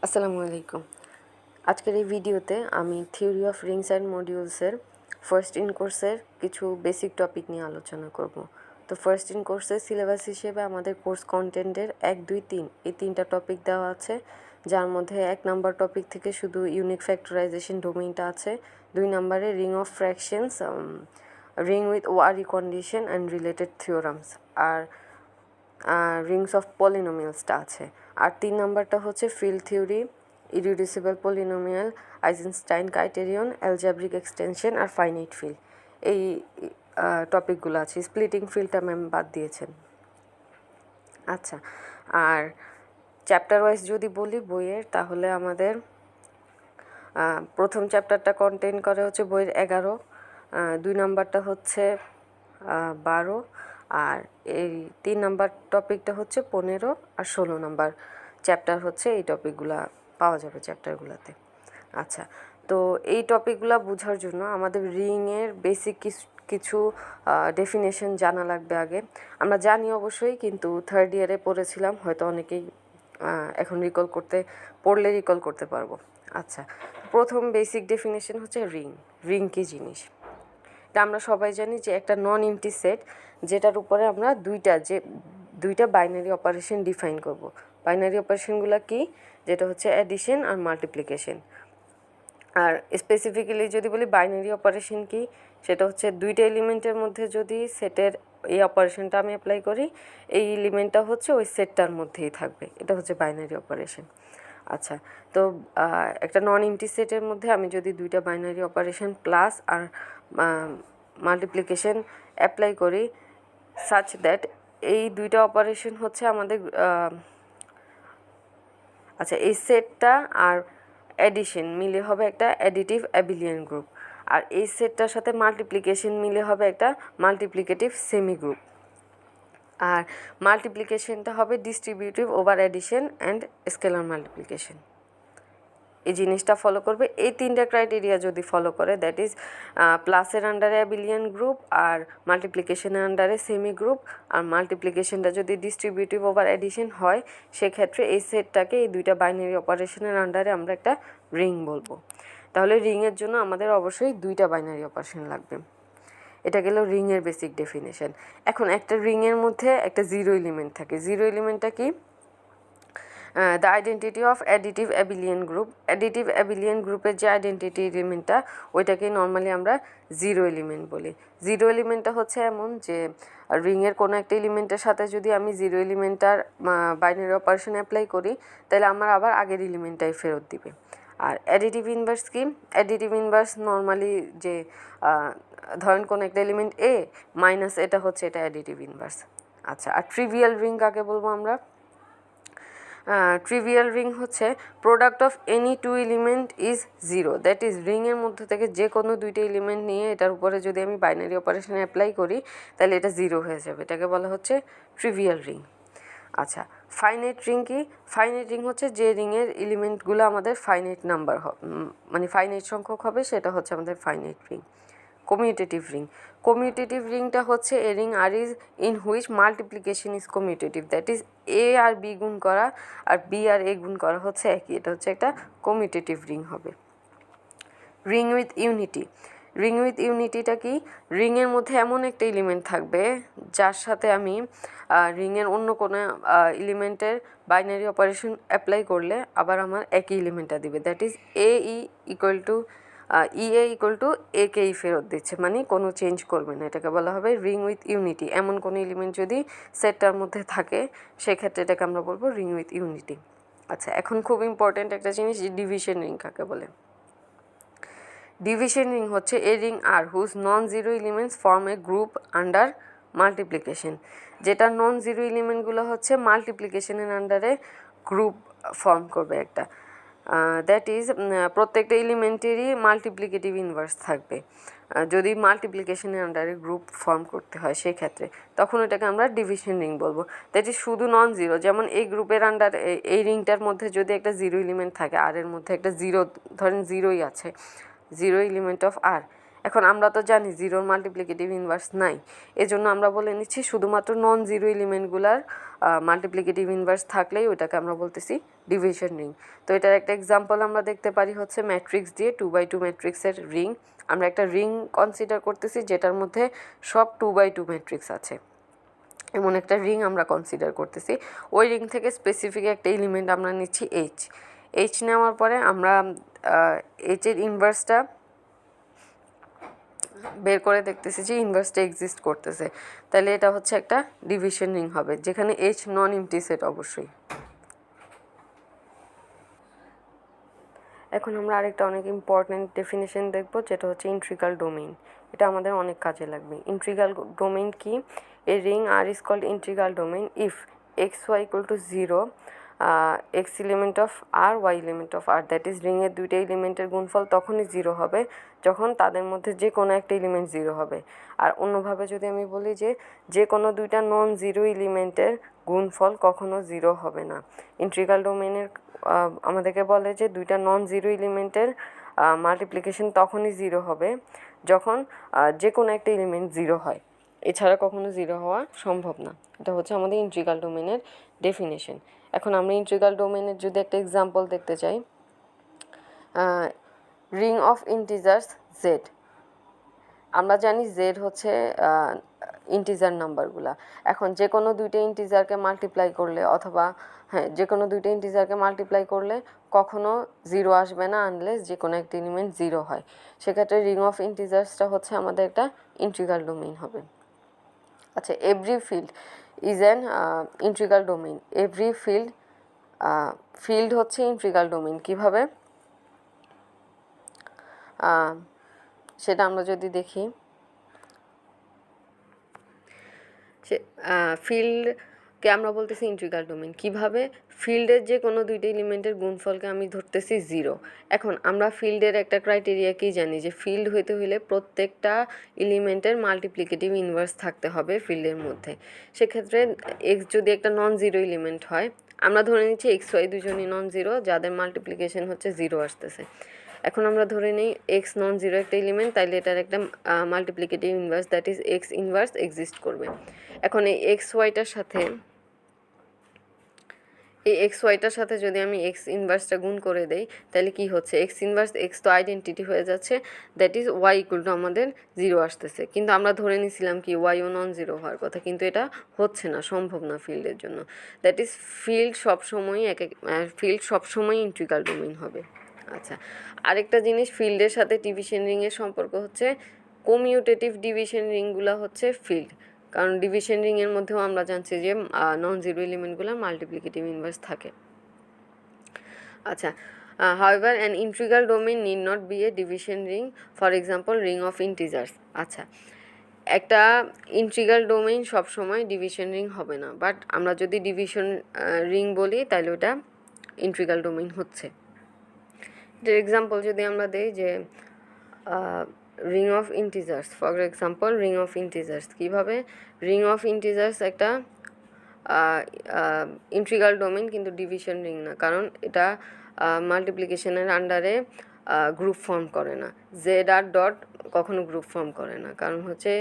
আসসালামু আলাইকুম। আজকের এই ভিডিওতে আমি থিওরি অফ রিংস অ্যান্ড মডিউলসের ফার্স্ট ইন কোর্সের কিছু বেসিক টপিক নিয়ে আলোচনা করব। তো ফার্স্ট ইন কোর্সের সিলেবাস হিসেবে আমাদের কোর্স কন্টেন্টের 1, 2, 3 এই 3টা টপিক দেওয়া আছে, যার মধ্যে 1 নাম্বার টপিক থেকে শুধু ইউনিক ফ্যাক্টরাইজেশন ডোমেইনটা আছে, 2 নাম্বারে ring of fractions, ring with Ore condition and related theorems, আর রিংস অফ পলিনোমিয়ালসটা আছে। আর 3 নাম্বারটা হচ্ছে field theory, irreducible polynomial, Eisenstein criterion, algebraic extension আর ফাইনাইট ফিল্ড। এই টপিকগুলো আছে। স্প্লিটিং ফিল্ডটা ম্যাম বাদ দিয়েছেন। আচ্ছা, আর চ্যাপ্টার ওয়াইজ যদি বলি বইয়ের, তাহলে আমাদের প্রথম চ্যাপ্টারটা কন্টেন করে হচ্ছে বইয়ের 11, 2 নাম্বারটা হচ্ছে 12, আর এই 3 নাম্বার টপিকটা হচ্ছে 15 আর 16 নাম্বার চ্যাপ্টার হচ্ছে। এই টপিকগুলা পাওয়া যাবে চ্যাপ্টারগুলোতে। আচ্ছা, তো এই টপিকগুলো বোঝার জন্য আমাদের রিংয়ের বেসিক কিছু ডেফিনেশন জানা লাগবে আগে। আমরা জানি অবশ্যই, কিন্তু থার্ড ইয়ারে পড়েছিলাম, হয়তো অনেকেই এখন পড়লে রিকল করতে পারবো। আচ্ছা, প্রথম বেসিক ডেফিনেশন হচ্ছে রিং কী জিনিস। এটা আমরা সবাই জানি যে একটা নন এমটি সেট, যেটার উপরে আমরা দুইটা বাইনারি অপারেশন ডিফাইন করব। বাইনারি অপারেশনগুলো কি? যেটা হচ্ছে অ্যাডিশন আর মাল্টিপ্লিকেশন। আর স্পেসিফিক্যালি যদি বলি বাইনারি অপারেশন কি, সেটা হচ্ছে দুইটা এলিমেন্টের মধ্যে যদি সেটের এই অপারেশনটা আমি অ্যাপ্লাই করি, এই এলিমেন্টটা হচ্ছে ওই সেটটার মধ্যেই থাকবে, এটা হচ্ছে বাইনারি অপারেশন। আচ্ছা, তো একটা নন এমটি সেটের মধ্যে আমি যদি দুইটা বাইনারি অপারেশন প্লাস আর মাল্টিপ্লিকেশন অ্যাপ্লাই করি, সাচ দ্যাট এই দুইটা অপারেশন হচ্ছে আমাদের আচ্ছা, এই সেটটা আর অ্যাডিশন মিলে হবে একটা অ্যাডিটিভ অ্যাবিলিয়ান গ্রুপ, আর এই সেটটার সাথে মাল্টিপ্লিকেশন মিলে হবে একটা মাল্টিপ্লিকেটিভ সেমি গ্রুপ, আর মাল্টিপ্লিকেশনটা হবে distributive over addition and scalar multiplication. এই জিনিসটা ফলো করবে। এই 3টা ক্রাইটেরিয়া যদি ফলো করে, দ্যাট ইজ প্লাসের আন্ডারে অ্যাবিলিয়ান গ্রুপ, আর মাল্টিপ্লিকেশনের আন্ডারে সেমি গ্রুপ, আর মাল্টিপ্লিকেশনটা যদি ডিস্ট্রিবিউটিভ ওভার অ্যাডিশন হয়, সেক্ষেত্রে এই সেটটাকে এই দুইটা বাইনারি অপারেশনের আন্ডারে আমরা একটা রিং বলবো। তাহলে রিংয়ের জন্য আমাদের অবশ্যই দুইটা বাইনারি অপারেশন লাগবে। এটা গেল রিংয়ের বেসিক ডেফিনেশন। এখন একটা রিংয়ের মধ্যে একটা জিরো এলিমেন্ট থাকে। জিরো এলিমেন্টটা কি? The identity of additive abelian group. Additive abelian গ্রুপের যে আইডেন্টিটি এলিমেন্টটা, ওইটাকেই নর্মালি আমরা জিরো এলিমেন্ট বলি। জিরো এলিমেন্টটা হচ্ছে এমন যে রিংয়ের কোনো একটা এলিমেন্টের সাথে যদি আমি জিরো এলিমেন্টটার বাইনারি অপারেশন অ্যাপ্লাই করি, তাহলে আমার আবার আগের এলিমেন্টটাই ফেরত দিবে। আর অ্যাডিটিভ ইনভার্স কি? অ্যাডিটিভ ইনভার্স নর্মালি যে ধরেন কোনো একটা এলিমেন্ট এ মাইনাস এটা হচ্ছে, এটা অ্যাডিটিভ ইনভার্স। আচ্ছা, আর ট্রিভিয়াল রিং কাকে বলবো আমরা? ট্রিভিয়াল রিং হচ্ছে product of any two element is zero, that is রিংয়ের মধ্যে থেকে যে কোনো দুইটা এলিমেন্ট নিয়ে এটার উপরে যদি আমি বাইনারি অপারেশন অ্যাপ্লাই করি, তাহলে এটা জিরো হয়ে যাবে। এটাকে বলা হচ্ছে ট্রিভিয়াল রিং। আচ্ছা, ফাইনাইট রিং কি? ফাইনাইট রিং হচ্ছে যে রিংয়ের এলিমেন্টগুলো আমাদের ফাইনাইট নাম্বার মানে ফাইনাইট সংখ্যক হবে, সেটা হচ্ছে আমাদের finite ring. Commutative ring. Commutative রিংটা হচ্ছে a ring R is in which multiplication is commutative, that is a আর বি গুণ করা আর বি আর এ গুণ করা হচ্ছে একই, এটা হচ্ছে একটা কমিউটেটিভ রিং হবে। Ring with unity. Ring with ইউনিটিটা কি? রিংয়ের মধ্যে এমন একটা এলিমেন্ট থাকবে যার সাথে আমি রিংয়ের অন্য কোনো এলিমেন্টের বাইনারি অপারেশন অ্যাপ্লাই করলে আবার আমার একই এলিমেন্টটা দিবে, that is A equal to EA equal to একেই ফেরত দিচ্ছে, মানে কোনো চেঞ্জ করবে না। এটাকে বলা হবে রিং উইথ ইউনিটি। এমন কোনো এলিমেন্ট যদি সেটটার মধ্যে থাকে, সেক্ষেত্রে এটাকে আমরা বলবো রিং উইথ ইউনিটি। আচ্ছা, এখন খুব ইম্পর্ট্যান্ট একটা জিনিস, ডিভিশন রিং কাকে বলে? ডিভিশন রিং হচ্ছে a ring R whose non zero elements form a group under multiplication. যেটা নন জিরো এলিমেন্টগুলো হচ্ছে মাল্টিপ্লিকেশনের আন্ডারে গ্রুপ ফর্ম করবে একটা, দ্যাট ইজ প্রত্যেকটা এলিমেন্টেরই মাল্টিপ্লিকেটিভ ইনভার্স থাকবে। যদি মাল্টিপ্লিকেশনের আন্ডারে গ্রুপ ফর্ম করতে হয়, সেক্ষেত্রে তখন এটাকে আমরা ডিভিশন রিং বলবো। দ্যাট ইজ শুধু নন জিরো, যেমন এই গ্রুপের আন্ডারে এই রিংটার মধ্যে যদি একটা জিরো এলিমেন্ট থাকে, আর এর মধ্যে একটা জিরো, ধরেন জিরোই আছে, জিরো এলিমেন্ট অফ আর। এখন আমরা তো জানি জিরোর মাল্টিপ্লিকেটিভ ইনভার্স নাই, এজন্য আমরা বলে নিচ্ছি শুধুমাত্র নন জিরো এলিমেন্টগুলার মাল্টিপ্লিকেটিভ ইনভার্স থাকলেই ওইটাকে আমরা বলতেছি ডিভিশন রিং। তো এটার একটা এক্সাম্পল আমরা দেখতে পারি হচ্ছে ম্যাট্রিক্স দিয়ে 2x2 ম্যাট্রিক্সের রিং। আমরা একটা রিং কনসিডার করতেছি যেটার মধ্যে সব 2x2 ম্যাট্রিক্স আছে, এমন একটা রিং আমরা কনসিডার করতেছি। ওই রিং থেকে স্পেসিফিক একটা এলিমেন্ট আমরা নিচ্ছি এইচ নেওয়ার পরে আমরা এইচের ইনভার্সটা বের করে দেখতেছি যে ইনভার্সটা এক্সিস্ট করতেছে, তাহলে এটা হচ্ছে একটা ডিভিশন রিং হবে, যেখানে এইচ নন এমটি সেট অবশ্যই। এখন আমরা আরেকটা অনেক ইম্পর্ট্যান্ট ডেফিনেশন দেখব, যেটা হচ্ছে ইন্ট্রিগাল ডোমেইন। এটা আমাদের অনেক কাজে লাগবে। ইন্ট্রিগাল ডোমেইন কি? A ring R is called integral domain if x y equal to 0, x element of R y element of R, that is রিংয়ের দুইটা এলিমেন্টের গুণফল তখনই 0 হবে যখন তাদের মধ্যে যে কোনো একটা এলিমেন্ট 0 হবে। আর অন্যভাবে যদি আমি বলি যে কোনো দুইটা নন জিরো এলিমেন্টের গুণফল কখনো 0 হবে না। ইন্ট্রিগাল ডোমেইনের আমাদেরকে বলে যে দুইটা নন জিরো এলিমেন্টের মাল্টিপ্লিকেশন তখনই 0 হবে যখন যে কোনো একটা এলিমেন্ট 0 হয়, এছাড়া কখনো 0 হওয়া সম্ভব না। এটা হচ্ছে আমাদের ইন্ট্রিগাল ডোমেইনের ডেফিনেশন। এখন আমরা ইন্ট্রিগাল ডোমেইনের যদি একটা এক্সাম্পল দেখতে চাই, রিং অফ ইন্টিজার্স জেড। আমরা জানি জেড হচ্ছে ইন্টিজার নাম্বারগুলা। এখন যে কোনো দুইটা ইন্টিজারকে মাল্টিপ্লাই করলে অথবা যে কোনো দুইটা ইন্টিজারকে মাল্টিপ্লাই করলে কখনো 0 আসবে না আনলেস যে কোনো একটা এলিমেন্ট 0 হয়। সেক্ষেত্রে রিং অফ ইন্টিজার্সটা হচ্ছে আমাদের একটা ইন্ট্রিগাল ডোমেইন হবে। আচ্ছা, every field is an integral domain. Every field হচ্ছে ইন্ট্রিগাল ডোমেইন। কীভাবে সেটা আমরা যদি দেখি, ফিল্ডকে আমরা বলতেছি ইন্ট্রিগাল ডোমেইন। কীভাবে? ফিল্ডের যে কোনো দুইটা এলিমেন্টের গুণফলকে আমি ধরতেছি 0। এখন আমরা ফিল্ডের একটা ক্রাইটেরিয়া কি জানি, যে ফিল্ড হইতে হইলে প্রত্যেকটা এলিমেন্টের মাল্টিপ্লিকেটিভ ইনভার্স থাকতে হবে ফিল্ডের মধ্যে। সেক্ষেত্রে এক্স যদি একটা নন জিরো এলিমেন্ট হয়, আমরা ধরে নিচ্ছি এক্স ওয়াই দুজনই নন জিরো, যাদের মাল্টিপ্লিকেশন হচ্ছে 0 আসতেছে। এখন আমরা ধরে নিই এক্স নন জিরো একটা এলিমেন্ট, তাইলে এটার একটা multiplicative inverse that is x inverse exist করবে। এখন এই এক্স ওয়াইটার সাথে যদি আমি এক্স ইনভার্সটা গুণ করে দেই, তাহলে কি হচ্ছে, এক্স ইনভার্স এক্স তো আইডেন্টিটি হয়ে যাচ্ছে, that is Y equal two আমাদের 0 আসতেছে। কিন্তু আমরা ধরে নিছিলাম কি ওয়াইও নন জিরো হওয়ার কথা, কিন্তু এটা হচ্ছে না, সম্ভব না ফিল্ডের জন্য। দ্যাট ইজ ফিল্ড সবসময়ই ইন্ট্রিগাল ডোমেইন হবে। আচ্ছা, আরেকটা জিনিস, ফিল্ডের সাথে ডিভিশন রিংয়ের সম্পর্ক হচ্ছে কমিউটেটিভ ডিভিশন রিংগুলো হচ্ছে ফিল্ড, কারণ ডিভিশন রিংয়ের মধ্যেও আমরা জানছি যে নন জিরো এলিমেন্টগুলোর মাল্টিপ্লিকেটিভ ইনভার্স থাকে। আচ্ছা, however an integral domain need not be a division ring, for example ring of integers. আচ্ছা, একটা ইন্টিগ্রাল ডোমেইন সবসময় ডিভিশন রিং হবে না, বাট আমরা যদি ডিভিশন রিং বলি তাহলে ওটা ইন্টিগ্রাল ডোমেইন হচ্ছে। এটার এক্সাম্পল যদি আমরা দেই যে ring of integers, for example ring of integers. কীভাবে? রিং অফ ইন্টিজার্স একটা ইন্টিগ্রাল ডোমেইন কিন্তু ডিভিশন রিং না, কারণ এটা মাল্টিপ্লিকেশনের আন্ডারে গ্রুপ ফর্ম করে না। জেড আর ডট কখনো গ্রুপ ফর্ম করে না, কারণ হচ্ছে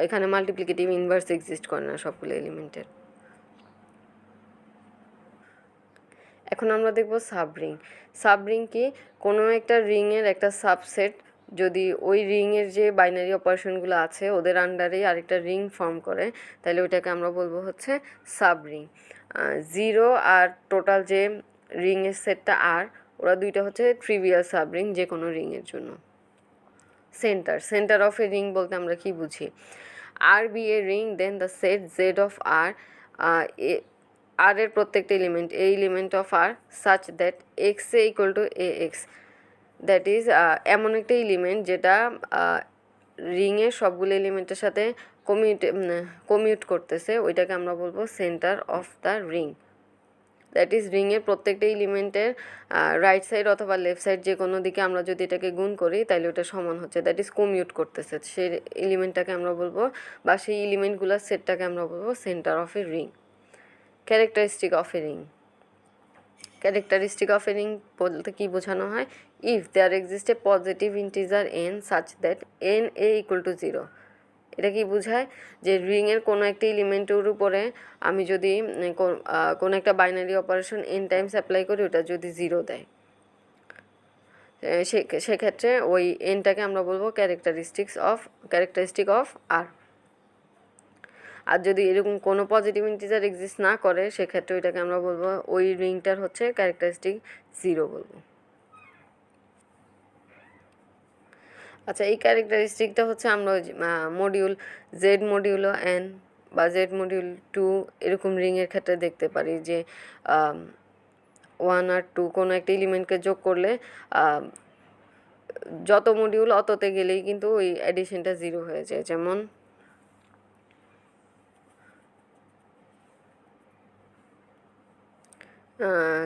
এখানে মাল্টিপ্লিকেটিভ ইনভার্স এক্সিস্ট করে না সবগুলো এলিমেন্টের। এখন আমরা দেখব সাবরিং। সাবরিং কি? কোনো একটা রিংয়ের একটা সাবসেট যদি ওই রিংয়ের যে বাইনারি অপারেশনগুলো আছে ওদের আন্ডারেই আরেকটা রিং ফর্ম করে, তাহলে ওইটাকে আমরা বলবো হচ্ছে সাবরিং। 0 আর টোটাল যে রিংয়ের সেটটা আর, ওরা দুইটা হচ্ছে ট্রিভিয়াল সাবরিং যে কোনো রিংয়ের জন্য। সেন্টার অফ এ রিং বলতে আমরা কি বুঝি? R be a ring then the set Z of R, R এর প্রত্যেকটা element a element of R such that x a equal to a x, that is এমন একটা এলিমেন্ট যেটা রিংয়ের সবগুলো এলিমেন্টের সাথে কমিউট করতেছে, ওইটাকে আমরা বলবো centre of the ring. That is রিংয়ের প্রত্যেকটা এলিমেন্টের রাইট সাইড অথবা লেফট সাইড যে কোনো দিকে আমরা যদি এটাকে গুণ করি তাহলে ওটা সমান হচ্ছে, দ্যাট ইজ কমিউট করতেছে, সেই এলিমেন্টটাকে আমরা বলবো বা সেই এলিমেন্টগুলোর সেটটাকে আমরা বলবো centre of a ring. Characteristic of a ring. Characteristic of a ring বলতে কি বোঝানো হয়, if there exist a positive integer N such that N A equal to 0। এটা কি বোঝায় যে রিংয়ের কোনো একটা এলিমেন্টের উপরে আমি যদি কোনো একটা binary operation N Times apply করি, ওটা যদি 0 দেয়, সেক্ষেত্রে ওই এনটাকে আমরা বলবো ক্যারেক্টারিস্টিক অফ আর। আর যদি এরকম কোনো পজিটিভ ইন্টিজার এক্সিস্ট না করে, সেক্ষেত্রে ওইটাকে আমরা বলবো, ওই রিংটার হচ্ছে ক্যারেক্টারিস্টিক 0 বলবো। আচ্ছা, এই ক্যারেক্টারিস্টিকটা হচ্ছে আমরা মডিউল জেড মডিউলো এন বা জেড মডিউল 2 এরকম রিংয়ের ক্ষেত্রে দেখতে পারি যে 1 আর 2 কোনো একটা এলিমেন্টকে যোগ করলে যত মডিউল অততে গেলেই কিন্তু ওই অ্যাডিশনটা 0 হয়ে যায়। যেমন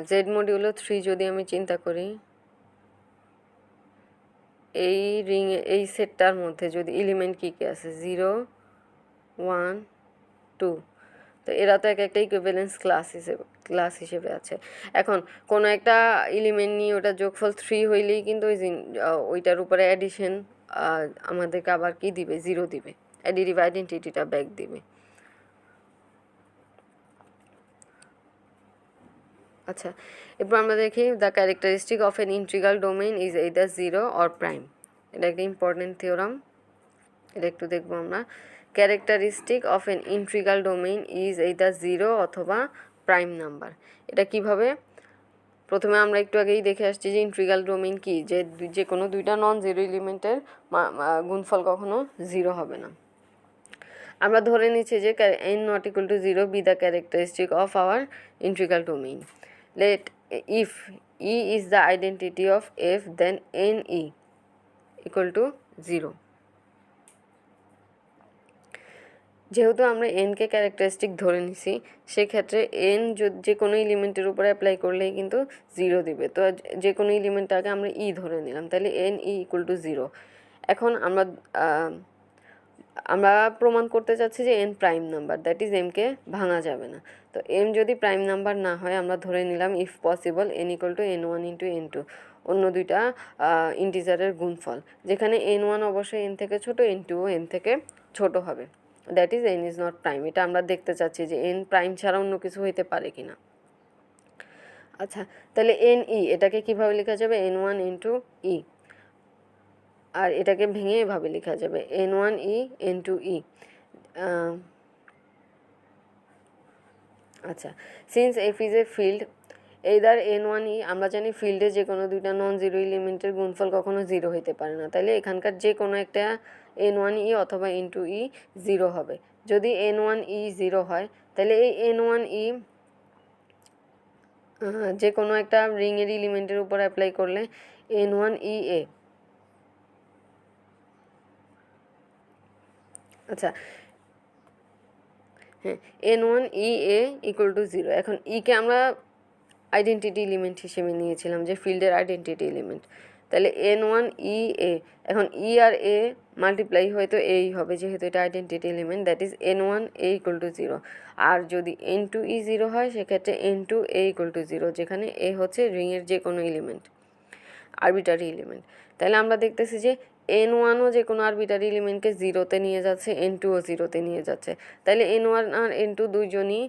জেড মডিউলো 3 যদি আমি চিন্তা করি, এই রিং এই সেটটার মধ্যে যদি এলিমেন্ট কী কী আছে, 0 1 2, তো এরা তো এক একটা ইকুইভ্যালেন্স ক্লাস হিসেবে আছে। এখন কোনো একটা এলিমেন্ট নিয়ে ওটা যোগফল 3 হইলেই কিন্তু ওইটার উপরে অ্যাডিশন আমাদেরকে আবার কি দিবে, 0 দিবে, অ্যাডিটিভ আইডেন্টিটিটা ব্যাক দিবে। আচ্ছা, এরপর আমরা দেখি the characteristic of N integral domain is either 0 or prime. এটা একটা ইম্পর্টেন্ট থিওরাম, এটা একটু দেখবো আমরা। Characteristic of N integral domain is either 0 অথবা প্রাইম নাম্বার। এটা কিভাবে, প্রথমে আমরা একটু আগেই দেখে আসছি যে ইন্টিগ্রাল ডোমেইন কি, যে কোনো দুইটা নন জিরো এলিমেন্টের গুণফল কখনো 0 হবে না। আমরা ধরে নিচ্ছি যে n not equal to 0 be the characteristic of our integral domain. Let if E is the identity of f, then NE equal to 0. যেহেতু আমরা এনকে ক্যারেক্টারিস্টিক ধরে নিছি, সেক্ষেত্রে এন যে কোনো এলিমেন্টের উপরে অ্যাপ্লাই করলেই কিন্তু 0 দিবে। তো যে কোনো এলিমেন্টটাকে আমরা ই ধরে নিলাম, তাহলে এন ই ইকুয়াল টু 0। এখন আমরা প্রমাণ করতে চাচ্ছি যে n prime number, that is m k ভাঙা যাবে না। তো এম যদি প্রাইম নাম্বার না হয়, আমরা ধরে নিলাম if possible N equal to n1 into n2, অন্য দুইটা ইন্টিজারের গুণফল, যেখানে n1 অবশ্যই n থেকে ছোটো, n2ও n থেকে ছোট হবে, that is n is not prime. এটা আমরা দেখতে চাচ্ছি যে n প্রাইম ছাড়া অন্য কিছু হইতে পারে কি না। আচ্ছা, তাহলে এন ই এটাকে কীভাবে লেখা যাবে, n1 ইন্টু ই, আর এটাকে ভেঙে এভাবে লেখা যাবে n1 ই n2 ই। আচ্ছা, since F is a field either n1 ই, আমরা জানি ফিল্ডে যে কোনো দুইটা নন জিরো এলিমেন্টের গুণফল কখনো 0 হইতে পারে না, তাহলে এখানকার যে কোনো একটা n1 ই অথবা n2 ই 0 হবে। যদি n1 ই 0 হয়, তাহলে এই n1 ই যে কোনো একটা রিংয়ের এলিমেন্টের উপর অ্যাপ্লাই করলে n1 ই এ। আচ্ছা, হ্যাঁ, n1 E A equal to 0। এখন ইকে আমরা আইডেন্টিটি এলিমেন্ট হিসেবে নিয়েছিলাম, যে ফিল্ডের আইডেন্টিটি এলিমেন্ট, তাহলে n1 ই এ, এখন ই আর এ মাল্টিপ্লাই হয়তো এই হবে, যেহেতু এটা identity element, that is n1 A equal to 0। আর যদি n2 ই 0 হয়, সেক্ষেত্রে n2 এ ইকুয়াল টু 0, যেখানে এ হচ্ছে রিংয়ের যে কোনো এলিমেন্ট, আরবিটারি এলিমেন্ট। তাহলে আমরা দেখতেছি যে n1ও যে কোনো আরবিটারি এলিমেন্টকে 0-তে নিয়ে যাচ্ছে, n2ও 0-তে নিয়ে যাচ্ছে। তাহলে n1 আর n2 দুইজনই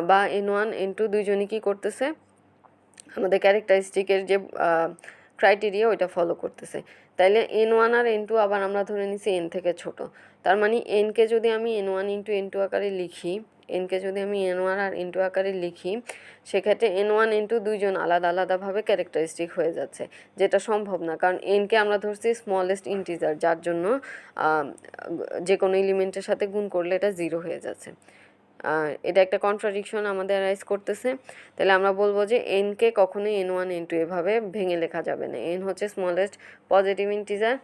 বা n1 n2 দুইজনই কী করতেছে, আমাদের ক্যারেক্টারিস্টিকের যে ক্রাইটেরিয়া ওইটা ফলো করতেছে। তাইলে n1 আর n2 আবার আমরা ধরে নিছি n থেকে ছোট, তার মানে nকে যদি আমি n1 ইন্টু n2 আকারে লিখি, এনকে যদি আমি n1 আর n2 আকারে লিখি, সেক্ষেত্রে n1 n2 দুইজন আলাদা আলাদাভাবে ক্যারেক্টারিস্টিক হয়ে যাচ্ছে, যেটা সম্ভব না, কারণ এনকে আমরা ধরছি স্মলেস্ট ইন্টিজার, যার জন্য যে কোনো এলিমেন্টের সাথে গুণ করলে এটা 0 হয়ে যাচ্ছে। এটা একটা কন্ট্রাডিকশন আমাদের রাইজ করতেছে। তাহলে আমরা বলবো যে এনকে কখনোই n1 n2 এভাবে ভেঙে লেখা যাবে না। এন হচ্ছে স্মলেস্ট পজিটিভ ইন্টিজার,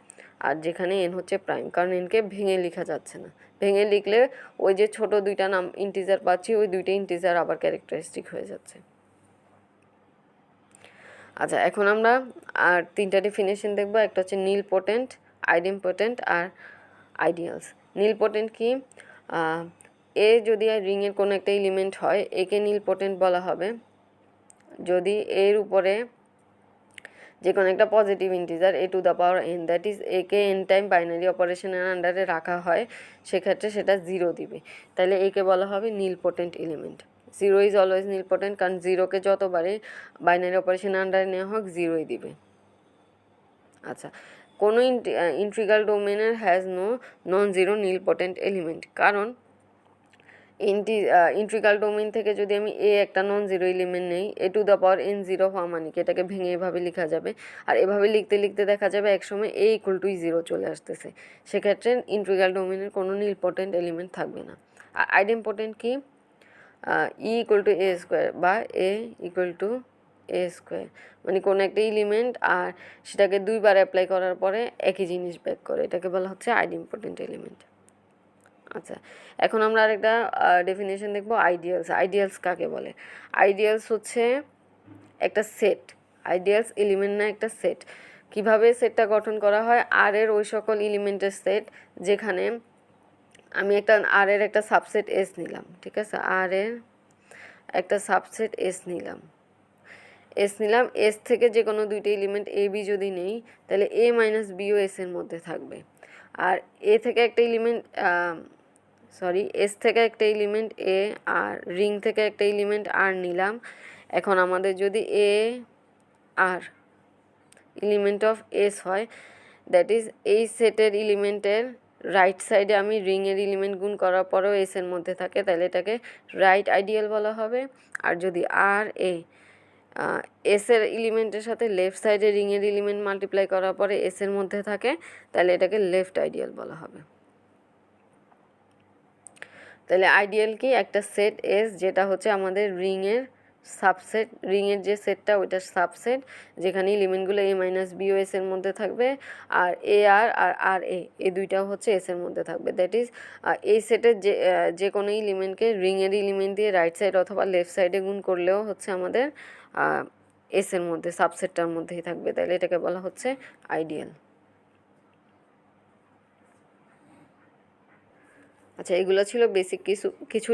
আর যেখানে এন হচ্ছে প্রাইম, কারণ এনকে ভেঙে লেখা যাচ্ছে না। ভেঙে লিখলে ওই যে ছোট দুইটা নাম ইন্টিজার পাচ্ছি, ওই দুইটা ইন্টিজার আবার ক্যারেক্টারিস্টিক হয়ে যাচ্ছে। আচ্ছা, এখন আমরা আর তিনটা ডেফিনেশন দেখবো। একটা হচ্ছে নীলপোটেন্ট, আইডেম্পোটেন্ট আর আইডিয়ালস। নীলপোটেন্ট কি, এ যদি রিংয়ের কোনো একটা এলিমেন্ট হয়, একে নীলপোটেন্ট বলা হবে। যদি এর উপরে যে কোনো একটা positive integer a to the power n, that is a K n time binary অপারেশনের আন্ডারে রাখা হয়, সেক্ষেত্রে সেটা 0 দিবে। তাহলে একে বলা হবে নীলপটেন্ট এলিমেন্ট। 0 ইজ অলওয়েজ নীলপটেন্ট, কারণ 0কে যতবারে বাইনারি অপারেশনের আন্ডারে নেওয়া হোক 0ই দিবে। আচ্ছা, কোনো ইন্টিগ্রাল ডোমেনের has no non zero nilpotent element, কারণ ইন্টিগ্রাল ডোমেন থেকে যদি আমি এ একটা নন জিরো এলিমেন্ট নেই, a to the power n zero হওয়া মানে কি, এটাকে ভেঙে এভাবে লেখা যাবে, আর এভাবে লিখতে লিখতে দেখা যাবে একসময় a ইকুয়াল টু 0 চলে আসতেছে, সেক্ষেত্রে ইন্টিগ্রাল ডোমেনের কোনো নীলপটেন্ট এলিমেন্ট থাকবে না। আর আইডেমপটেন্ট কি, E equal to A square বা এ ইকুয়াল টু এ স্কোয়ার, মানে কোনো একটা এলিমেন্ট আর সেটাকে দুইবার অ্যাপ্লাই করার পরে একই জিনিস ব্যাক করে, এটাকে বলা হচ্ছে আইডেমপটেন্ট এলিমেন্ট। আচ্ছা, এখন আমরা আরেকটা ডেফিনেশন দেখবো, আইডিয়ালস। আইডিয়ালস কাকে বলে? আইডিয়ালস হচ্ছে একটা সেট, আইডিয়ালস এলিমেন্ট না, একটা সেট। কিভাবে সেটটা গঠন করা হয়, আর এর ওই সকল এলিমেন্টের সেট যেখানে আমি একটা আর এর একটা সাবসেট এস নিলাম, ঠিক আছে, আর এর একটা সাবসেট এস নিলাম, এস থেকে যে কোনো দুইটা এলিমেন্ট এ বি যদি নেই, তাহলে এ মাইনাস বিও এস এর মধ্যে থাকবে। আর এ থেকে একটা এলিমেন্ট এস থেকে একটা এলিমেন্ট এ আর রিং থেকে একটা এলিমেন্ট আর নিলাম। এখন আমাদের যদি এ আর এলিমেন্ট অফ এস হয়, দ্যাট ইজ এই সেটের এলিমেন্টের রাইট সাইডে আমি রিংয়ের এলিমেন্ট গুণ করার পরেও এস এর মধ্যে থাকে, তাহলে এটাকে রাইট আইডিয়াল বলা হবে। আর যদি আর এ এস এর এলিমেন্টের সাথে লেফট সাইডে রিংয়ের এলিমেন্ট মাল্টিপ্লাই করার পরে এস এর মধ্যে থাকে, তাহলে এটাকে লেফট আইডিয়াল বলা হবে। তাহলে আইডিয়াল কি, একটা সেট এস যেটা হচ্ছে আমাদের রিংয়ের সাবসেট, রিংয়ের যে সেটটা ওইটার সাবসেট, যেখানে এলিমেন্টগুলো এ মাইনাস বিও এস এর মধ্যে থাকবে, আর এ আর আর এ এই দুইটাও হচ্ছে এস এর মধ্যে থাকবে। দ্যাট ইজ এই সেটের যে কোনো এলিমেন্টকে রিংয়ের এলিমেন্ট দিয়ে রাইট সাইড অথবা লেফট সাইডে গুণ করলেও হচ্ছে আমাদের এস এর মধ্যে সাবসেটটার মধ্যেই থাকবে, তাহলে এটাকে বলা হচ্ছে আইডিয়াল। আচ্ছা, এগুলো ছিল বেসিক কিছু